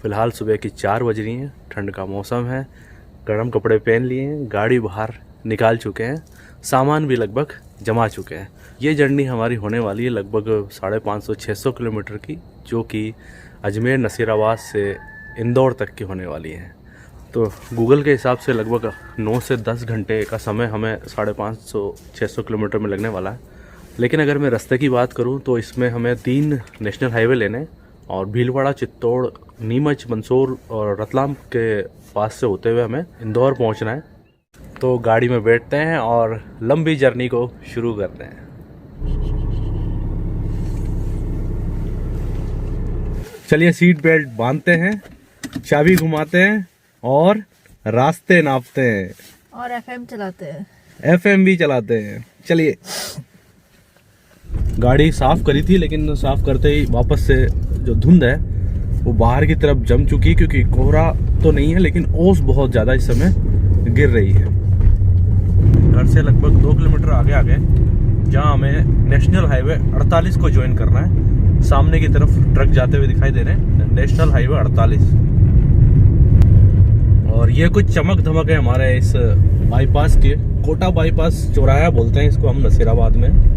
फ़िलहाल सुबह की 4 बज रही हैं, ठंड का मौसम है, गर्म कपड़े पहन लिए हैं, गाड़ी बाहर निकाल चुके हैं, सामान भी लगभग जमा चुके हैं। ये जर्नी हमारी होने वाली है लगभग 550-600 किलोमीटर की, जो कि अजमेर नसीराबाद से इंदौर तक की होने वाली है। तो गूगल के हिसाब से लगभग 9 से 10 घंटे का समय हमें 550-600 किलोमीटर में लगने वाला है। लेकिन अगर मैं रास्ते की बात करूं तो इसमें हमें 3 नेशनल हाईवे लेने और भीलवाड़ा, चित्तौड़, नीमच, मंदसौर और रतलाम के पास से होते हुए हमें इंदौर पहुंचना है। तो गाड़ी में बैठते हैं और लंबी जर्नी को शुरू करते हैं। चलिए सीट बेल्ट बांधते हैं, चाबी घुमाते हैं और रास्ते नापते हैं और एफएम चलाते हैं, एफएम भी चलाते हैं। चलिए। गाड़ी साफ करी थी लेकिन साफ करते ही वापस से जो धुंध है वो बाहर की तरफ जम चुकी है, क्योंकि कोहरा तो नहीं है लेकिन ओस बहुत ज़्यादा इस समय गिर रही है। घर से लगभग 2 किलोमीटर आगे आ गए, जहाँ हमें नेशनल हाईवे 48 को ज्वाइन करना है। सामने की तरफ ट्रक जाते हुए दिखाई दे रहे हैं, नेशनल हाईवे 48। और ये कुछ चमक धमक है हमारे इस बाईपास के, कोटा बाईपास चौराहा बोलते हैं इसको हम नसीराबाद में।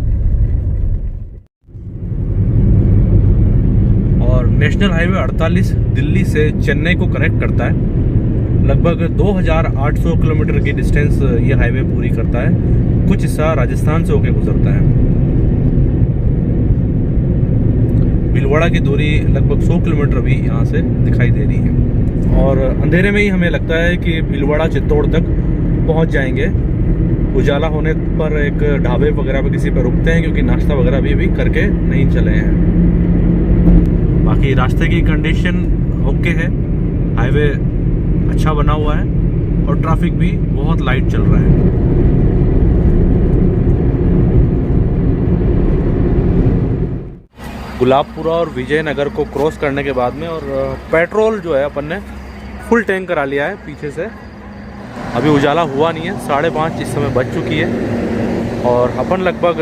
और नेशनल हाईवे 48 दिल्ली से चेन्नई को कनेक्ट करता है। लगभग 2800 किलोमीटर की डिस्टेंस ये हाईवे पूरी करता है। कुछ हिस्सा राजस्थान से होकर गुजरता है। भीलवाड़ा की दूरी लगभग 100 किलोमीटर भी यहाँ से दिखाई दे रही है। और अंधेरे में ही हमें लगता है कि भीलवाड़ा, चित्तौड़ तक पहुँच जाएंगे। उजाला होने पर एक ढाबे वगैरह पे किसी पर रुकते हैं, क्योंकि नाश्ता वगैरह भी करके नहीं चले हैं। बाकी रास्ते की कंडीशन ओके है, हाईवे अच्छा बना हुआ है और ट्रैफिक भी बहुत लाइट चल रहा है। गुलाबपुरा और विजयनगर को क्रॉस करने के बाद में, और पेट्रोल जो है अपन ने फुल टैंक करा लिया है पीछे से। अभी उजाला हुआ नहीं है, 5:30 इस समय बज चुकी है और अपन लगभग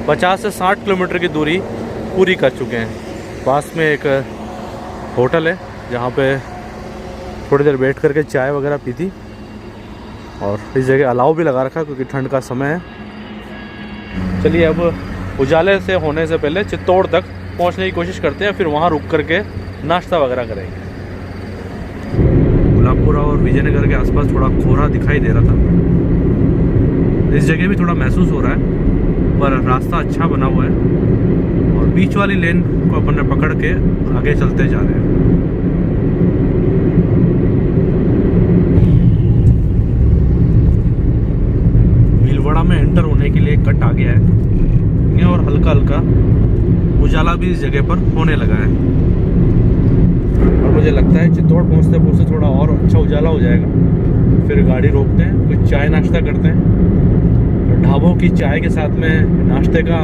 50 से 60 किलोमीटर की दूरी पूरी कर चुके हैं। पास में एक होटल है जहाँ पे थोड़ी देर बैठ करके चाय वगैरह पी थी, और इस जगह अलाव भी लगा रखा क्योंकि ठंड का समय है। चलिए अब उजाले से होने से पहले चित्तौड़ तक पहुँचने की कोशिश करते हैं, फिर वहाँ रुक करके नाश्ता वगैरह करेंगे। गुलाबपुरा और विजयनगर के आसपास थोड़ा कोहरा दिखाई दे रहा था। इस जगह भी थोड़ा महसूस हो रहा है, पर रास्ता अच्छा बना हुआ है और बीच वाली लेन को अपन ने पकड़ के आगे चलते जा रहे हैं। भीलवाड़ा में एंटर होने के लिए कट आ गया है और हल्का हल्का उजाला भी इस जगह पर होने लगा है। और मुझे लगता है चित्तौड़ पहुंचते पहुंचते थोड़ा और अच्छा उजाला हो जाएगा। फिर गाड़ी रोकते हैं, कुछ चाय नाश्ता करते हैं। ढाबों की चाय के साथ में नाश्ते का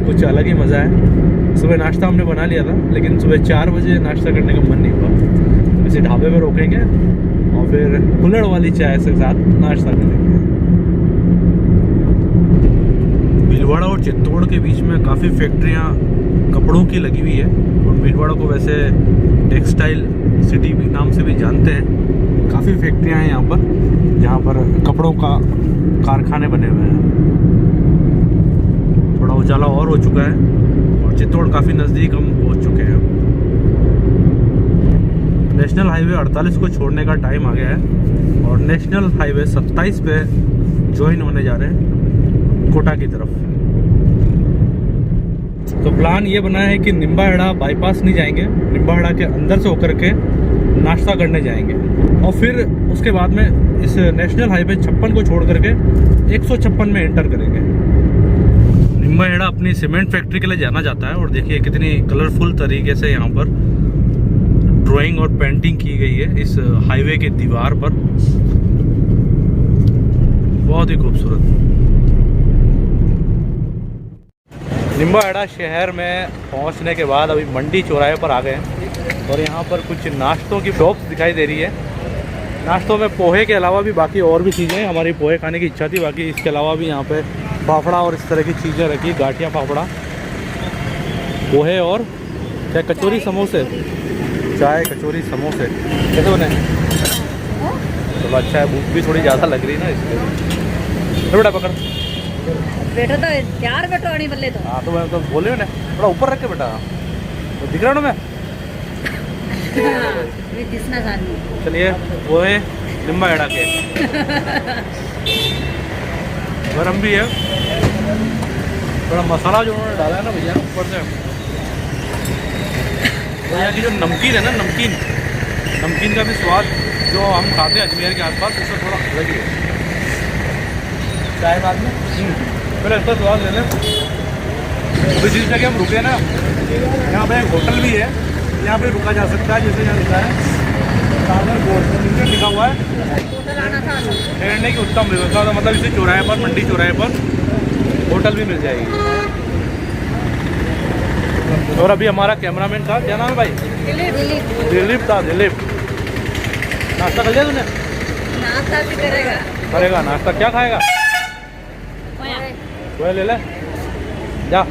कुछ अलग ही मज़ा है। सुबह नाश्ता हमने बना लिया था, लेकिन सुबह 4 बजे नाश्ता करने का मन नहीं हुआ। किसी ढाबे में रोकेंगे और फिर कुल्हड़ वाली चाय के साथ नाश्ता करेंगे। भीलवाड़ा और चित्तौड़ के बीच में काफ़ी फैक्ट्रियाँ कपड़ों की लगी हुई है, और भीलवाड़ा को वैसे टेक्सटाइल सिटी भी नाम से भी जानते हैं। काफ़ी फैक्ट्रियाँ हैं यहाँ पर, जहाँ पर कपड़ों का कारखाने बने हुए हैं। थोड़ा उजाला और हो चुका है और चित्तौड़ काफ़ी नज़दीक हम पहुँच चुके हैं। नेशनल हाईवे 48 को छोड़ने का टाइम आ गया है और नेशनल हाईवे 27 पे ज्वाइन होने जा रहे हैं कोटा की तरफ। तो प्लान ये बना है कि निम्बाहेड़ा बाईपास नहीं जाएंगे, निम्बाहेड़ा के अंदर से होकर के नाश्ता करने जाएंगे और फिर उसके बाद में इस नेशनल हाईवे 56 को छोड़ करके 156 में एंटर करेंगे। निम्बाहेड़ा अपनी सीमेंट फैक्ट्री के लिए जाना जाता है, और देखिए कितनी कलरफुल तरीके से यहाँ पर ड्राइंग और पेंटिंग की गई है इस हाईवे के दीवार पर। बहुत ही खूबसूरत। निम्बाहेड़ा शहर में पहुंचने के बाद अभी मंडी चौराहे पर आ गए हैं और यहाँ पर कुछ नाश्तों की शॉप्स दिखाई दे रही है। नाश्तों में पोहे के अलावा भी बाकी और भी चीज़ें, हमारी पोहे खाने की इच्छा थी, बाकी इसके अलावा भी यहाँ पे फाफड़ा और इस तरह की चीज़ें रखी, गाठिया फाफड़ा, पोहे और क्या कचौरी, समोसे, चाय, कचौरी, समोसे कैसे बने? चलो अच्छा है, भूख भी थोड़ी ज़्यादा लग रही है ना इसलिए। बेटा पकड़। बेटा तो यार बेटो आनी बल्ले तो हाँ तो मैं तो बोले ना, थोड़ा ऊपर रख के बेटा, तो दिख रहा ना मैं। ये दिसना जानी चलिए वो है निम्बा एड़ा के गरम भी है, थोड़ा मसाला जो उन्होंने डाला है ना भैया ऊपर से, भैया की जो नमकीन है ना, नमकीन का भी स्वाद जो हम खाते हैं अजमेर के आसपास उससे थोड़ा अलग ही है। चाय बाद में पहले इसका स्वाद ले लें। अभी जिस जगह हम रुके ना, यहाँ पे एक होटल भी है, यहाँ पे रुका जा सकता है, जैसे यहाँ लिखा है सागर बोर्ड लिखा हुआ है। ठहरने की उत्तम व्यवस्था, तो मतलब इसे चौराहे पर, मंडी चौराहे पर होटल भी मिल जाएगी। और अभी हमारा कैमरामैन था, क्या नाम है भाई? दिलीप था, दिलीप। नाश्ता कर लिया तूने? नाश्ता भी करेगा नाश्ता, क्या खाएगा? पोहे ले ले जा,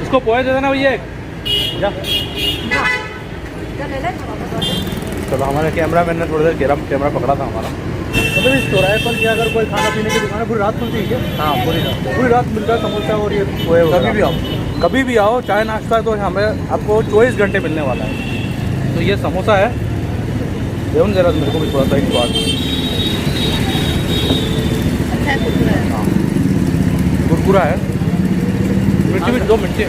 उसको पोहे दे देना भैया एक जा। चलो हमारे कैमरामैन ने थोड़ी देर गरम कैमरा पकड़ा था हमारा। मतलब इस चौराहे पर क्या अगर कोई खाना पीने की दुकान है पूरी रात खुलती है क्या? हाँ पूरी रात मिलता है समोसा और ये पोहे। कभी भी आओ चाय नाश्ता तो हमें आपको 24 घंटे मिलने वाला है। तो ये समोसा है, देवन जरा मेरे को भी थोड़ा सा एक बात। हाँ कुरकुरा है, मिर्ची भी 2 मिर्ची है।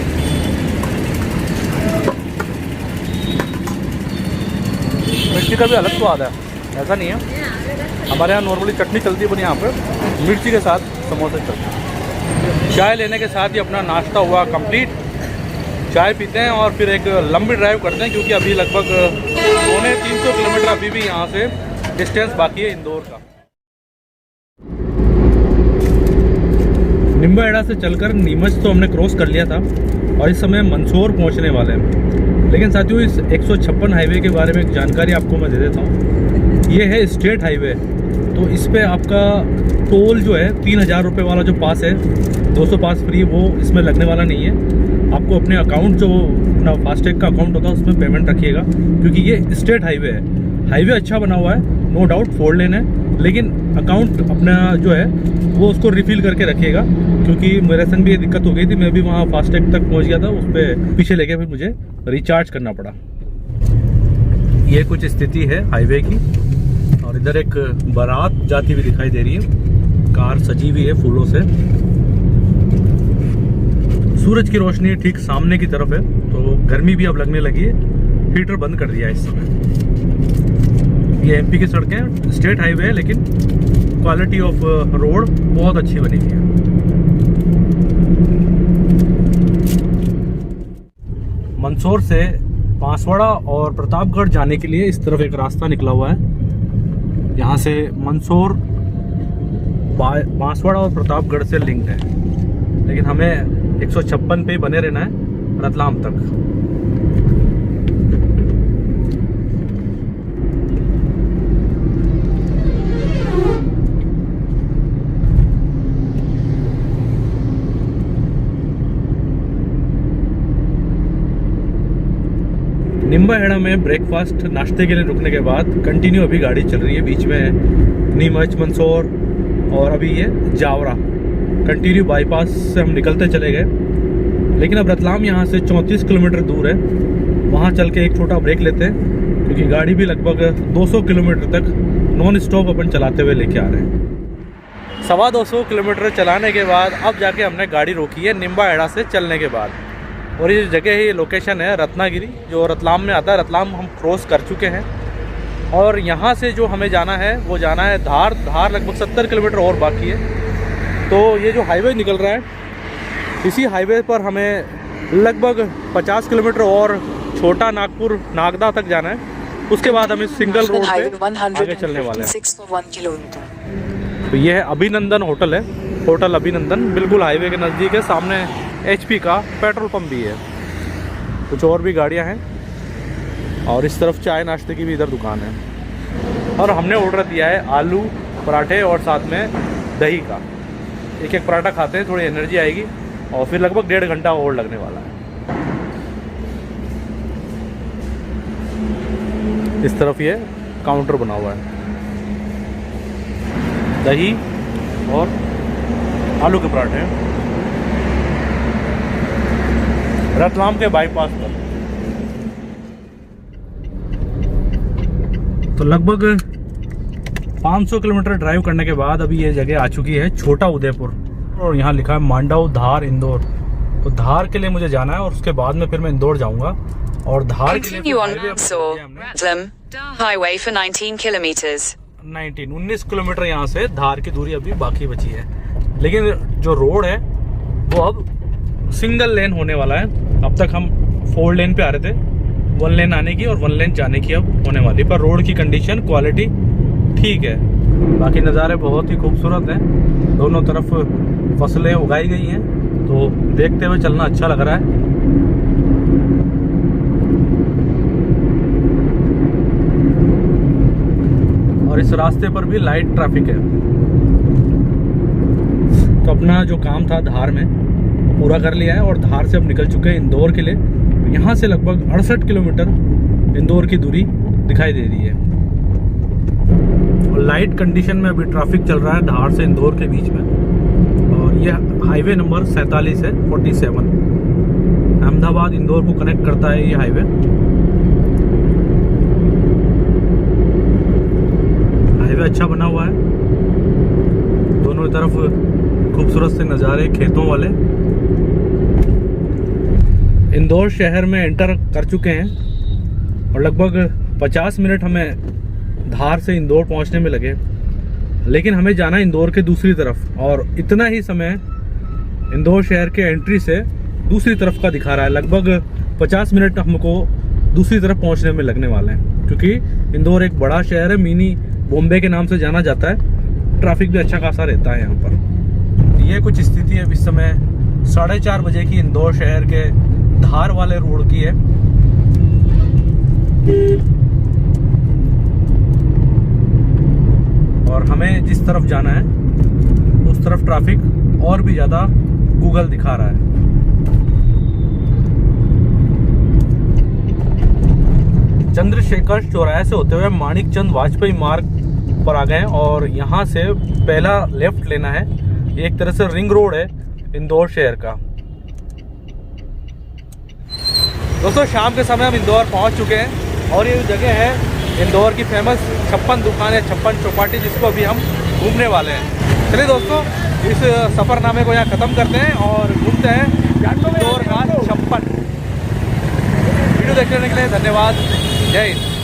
मिर्ची का भी अलग स्वाद है, ऐसा नहीं है। हमारे यहाँ नॉर्मली चटनी चलती है, पर यहाँ पर मिर्ची के साथ समोसे चलते हैं। चाय लेने के साथ ही अपना नाश्ता हुआ कंप्लीट। चाय पीते हैं और फिर एक लंबी ड्राइव करते हैं, क्योंकि अभी लगभग 250-300 किलोमीटर अभी भी यहाँ से डिस्टेंस बाकी है इंदौर का। निम्बा एड़ा से चलकर नीमच तो हमने क्रॉस कर लिया था और इस समय मंदसौर पहुँचने वाले हैं। लेकिन साथियों इस 156 हाईवे के बारे में एक जानकारी आपको मैं दे देता हूँ। ये है स्टेट हाईवे, तो इस पे आपका टोल जो है 3000 रुपये वाला जो पास है, 200 पास फ्री, वो इसमें लगने वाला नहीं है। आपको अपने अकाउंट जो अपना फास्टैग का अकाउंट होता है उसमें पेमेंट रखिएगा, क्योंकि ये स्टेट हाईवे है। हाईवे अच्छा बना हुआ है, नो डाउट 4 लेन है, लेकिन अकाउंट अपना जो है वो उसको रिफिल करके रखिएगा, क्योंकि मेरे संग भी ये दिक्कत हो गई थी। मैं भी वहाँ फास्टैग तक पहुँच गया था, उस पर पीछे लेके फिर मुझे रिचार्ज करना पड़ा। ये कुछ स्थिति है हाईवे की, और इधर एक बारात जाती हुई दिखाई दे रही है, कार सजी हुई है फूलों से। सूरज की रोशनी ठीक सामने की तरफ है, तो गर्मी भी अब लगने लगी है। हीटर बंद कर दिया इस समय। ये एमपी की सड़कें, स्टेट हाईवे है, लेकिन क्वालिटी ऑफ रोड बहुत अच्छी बनी हुई है। मंदसौर से बांसवाड़ा और प्रतापगढ़ जाने के लिए इस तरफ एक रास्ता निकला हुआ है। यहाँ से मंदसौर बांसवाड़ा और प्रतापगढ़ से लिंक्ड है, लेकिन हमें 156 पे ही बने रहना है रतलाम तक। निम्बा हेड़ा में ब्रेकफास्ट नाश्ते के लिए रुकने के बाद कंटिन्यू अभी गाड़ी चल रही है। बीच में नीमच, मंदसौर और अभी ये जावरा, कंटिन्यू बाईपास से हम निकलते चले गए। लेकिन अब रतलाम यहाँ से 34 किलोमीटर दूर है, वहाँ चल के एक छोटा ब्रेक लेते हैं, क्योंकि गाड़ी भी लगभग 200 किलोमीटर तक नॉन स्टॉप अपन चलाते हुए लेके आ रहे हैं। 225 किलोमीटर चलाने के बाद अब जाके हमने गाड़ी रोकी है निम्बा एड़ा से चलने के बाद। और ये जगह है, ये लोकेशन है रत्नागिरी, जो रतलाम में आता है। रतलाम हम क्रॉस कर चुके हैं और यहाँ से जो हमें जाना है वो जाना है धार। धार लगभग 70 किलोमीटर और बाकी है। तो ये जो हाईवे निकल रहा है, इसी हाईवे पर हमें लगभग 50 किलोमीटर और छोटा नागपुर नागदा तक जाना है। उसके बाद हम इस सिंगल रोड पे आगे चलने वाले हैं। तो ये है अभिनंदन होटल है, होटल अभिनंदन, बिल्कुल हाईवे के नज़दीक है। सामने HP का पेट्रोल पंप भी है, कुछ और भी गाड़ियां हैं, और इस तरफ चाय नाश्ते की भी इधर दुकान है। और हमने ऑर्डर दिया है आलू पराठे और साथ में दही का। एक एक पराठा खाते हैं, थोड़ी एनर्जी आएगी, और फिर लगभग 1.5 घंटा और लगने वाला है। इस तरफ ये काउंटर बना हुआ है, दही और आलू के पराठे हैं। रतलाम के बाईपास पर तो लगभग 500 किलोमीटर ड्राइव करने के बाद अभी ये जगह आ चुकी है छोटा उदयपुर, और यहाँ लिखा है मांडव, धार, इंदौर। तो धार के लिए मुझे जाना है और उसके बाद में फिर मैं इंदौर जाऊंगा। और धार के लिए highway for 19 kilometers. 19 किलोमीटर यहाँ से धार की दूरी अभी बाकी बची है। लेकिन जो रोड है वो अब सिंगल लेन होने वाला है। अब तक हम 4 लेन पे आ रहे थे, 1 लेन आने की और 1 लेन जाने की अब होने वाली। पर रोड की कंडीशन, क्वालिटी ठीक है। बाकी नज़ारे बहुत ही खूबसूरत हैं, दोनों तरफ फसलें उगाई गई हैं, तो देखते हुए चलना अच्छा लग रहा है। और इस रास्ते पर भी लाइट ट्रैफिक है। तो अपना जो काम था धार में पूरा कर लिया है और धार से अब निकल चुके हैं इंदौर के लिए। यहाँ से लगभग 68 किलोमीटर इंदौर की दूरी दिखाई दे रही है। और लाइट कंडीशन में अभी ट्रैफिक चल रहा है धार से इंदौर के बीच में। और यह हाईवे नंबर 47 है, 47 अहमदाबाद इंदौर को कनेक्ट करता है ये हाईवे। हाईवे अच्छा बना हुआ है, दोनों तरफ खूबसूरत से नज़ारे खेतों वाले। इंदौर शहर में एंटर कर चुके हैं और लगभग 50 मिनट हमें धार से इंदौर पहुंचने में लगे। लेकिन हमें जाना इंदौर के दूसरी तरफ, और इतना ही समय इंदौर शहर के एंट्री से दूसरी तरफ का दिखा रहा है। लगभग 50 मिनट हमको दूसरी तरफ पहुंचने में लगने वाले हैं, क्योंकि इंदौर एक बड़ा शहर है, मिनी बॉम्बे के नाम से जाना जाता है। ट्रैफिक भी अच्छा खासा रहता है यहाँ पर। ये कुछ स्थिति है इस समय 4:30 बजे की इंदौर शहर के धार वाले रोड की है। और हमें जिस तरफ जाना है उस तरफ ट्रैफिक और भी ज्यादा गूगल दिखा रहा है। चंद्रशेखर चौराहे से होते हुए माणिकचंद वाजपेयी मार्ग पर आ गए और यहाँ से पहला लेफ्ट लेना है। ये एक तरह से रिंग रोड है इंदौर शहर का। दोस्तों शाम के समय हम इंदौर पहुँच चुके हैं और ये जगह है इंदौर की फेमस 56 दुकान है, 56 चौपाटी, जिसको अभी हम घूमने वाले हैं। चलिए दोस्तों इस सफ़रनामे को यहाँ ख़त्म करते हैं और घूमते हैं इंदौर का 56। वीडियो देखने के लिए धन्यवाद। जय हिंद।